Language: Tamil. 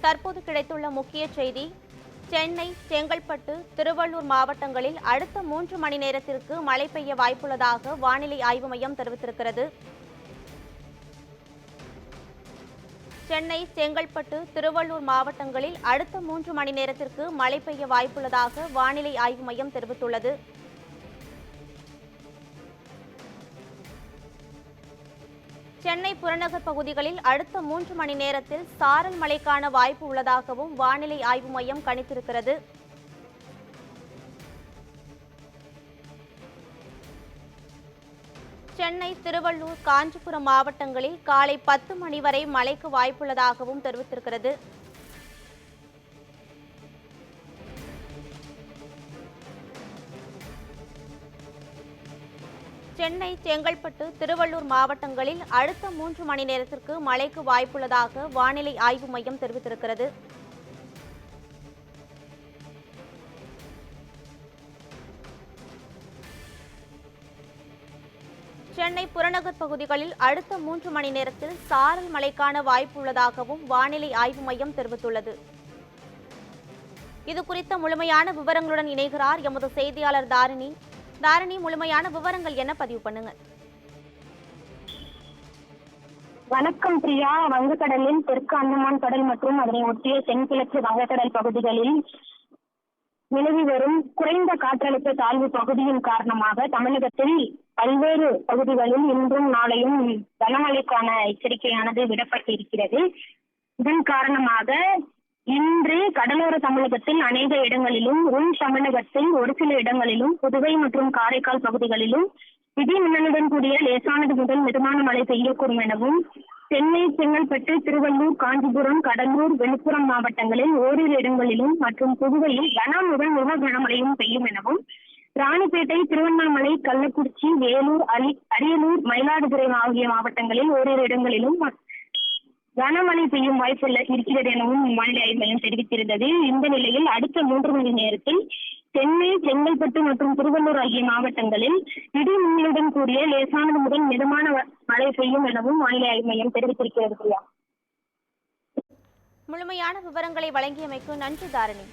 தற்போது கிடைத்துள்ள முக்கிய செய்தி சென்னை, செங்கல்பட்டு, திருவள்ளூர் மாவட்டங்களில் அடுத்த 3 மணி நேரத்திற்கு மழை பெய்ய வாய்ப்புள்ளதாக வானிலை ஆய்வு மையம் தெரிவித்திருக்கிறது. சென்னை, செங்கல்பட்டு, திருவள்ளூர் மாவட்டங்களில் அடுத்த 3 மணி நேரத்திற்கு மழை பெய்ய வாய்ப்புள்ளதாக வானிலை ஆய்வு மையம் தெரிவித்துள்ளது. சென்னை புறநகர் பகுதிகளில் அடுத்த 3 மணி நேரத்தில் சாரல் மழைக்கான வாய்ப்பு உள்ளதாகவும் வானிலை ஆய்வு மையம் கணித்திருக்கிறது. சென்னை, திருவள்ளூர், காஞ்சிபுரம் மாவட்டங்களில் காலை 10 மணி வரை மழைக்கு வாய்ப்புள்ளதாகவும் தெரிவித்திருக்கிறது. சென்னை, செங்கல்பட்டு, திருவள்ளூர் மாவட்டங்களில் அடுத்த 3 மணி நேரத்திற்கு மழைக்கு வாய்ப்புள்ளதாக வானிலை ஆய்வு மையம் தெரிவித்திருக்கிறது. சென்னை புறநகர் பகுதிகளில் அடுத்த 3 மணி நேரத்தில் சாரல் மழைக்கான வாய்ப்பு உள்ளதாகவும் வானிலை ஆய்வு மையம் தெரிவித்துள்ளது. இது குறித்த முழுமையான விவரங்களுடன் இணைகிறார் எமது செய்தியாளர் தாரிணி. முழுமையான விவரங்கள் என்ன பதிவு பண்ணுங்க. வணக்கம் பிரியா. வங்கக்கடலில் தெற்கு அந்தமான் கடல் மற்றும் அதனை ஒட்டிய தென்கிழக்கு வங்கக்கடல் பகுதிகளில் நிலவி வரும் குறைந்த காற்றழுத்த தாழ்வு பகுதியின் காரணமாக தமிழகத்தில் பல்வேறு பகுதிகளில் இன்றும் நாளையும் கனமழைக்கான எச்சரிக்கையானது விடப்பட்டிருக்கிறது. இதன் காரணமாக இன்று கடலோர தமிழகத்தில் அநேக இடங்களிலும், உள் தமிழகத்தில் ஒரு சில இடங்களிலும், புதுவை மற்றும் காரைக்கால் பகுதிகளிலும் இடி மின்னலுடன் கூடிய லேசானது முதல் மிதமான மழை பெய்யக்கூடும் எனவும், சென்னை, செங்கல்பட்டு, திருவள்ளூர், காஞ்சிபுரம், கடலூர், விழுப்புரம் மாவட்டங்களில் ஓரிரு இடங்களிலும் மற்றும் புதுவையில் கன முதல் மிக கனமழையும் பெய்யும் எனவும், ராணிப்பேட்டை, திருவண்ணாமலை, கள்ளக்குறிச்சி, வேலூர், அரியலூர், மயிலாடுதுறை ஆகிய மாவட்டங்களில் ஓரிரு இடங்களிலும் கனமழை பெய்யும் வாய்ப்பு இருக்கிறது எனவும் வானிலை ஆய்வு மையம் தெரிவித்திருந்தது. இந்த நிலையில் அடுத்த 3 மணி நேரத்தில் சென்னை, செங்கல்பட்டு மற்றும் திருவள்ளூர் ஆகிய மாவட்டங்களில் இடி மின்னலுடன் கூடிய லேசானது முதல் மிதமான மழை பெய்யும் எனவும் வானிலை ஆய்வு மையம் தெரிவித்திருக்கிறது. முழுமையான விவரங்களை வழங்கியமைக்கு நன்றி தாரணி.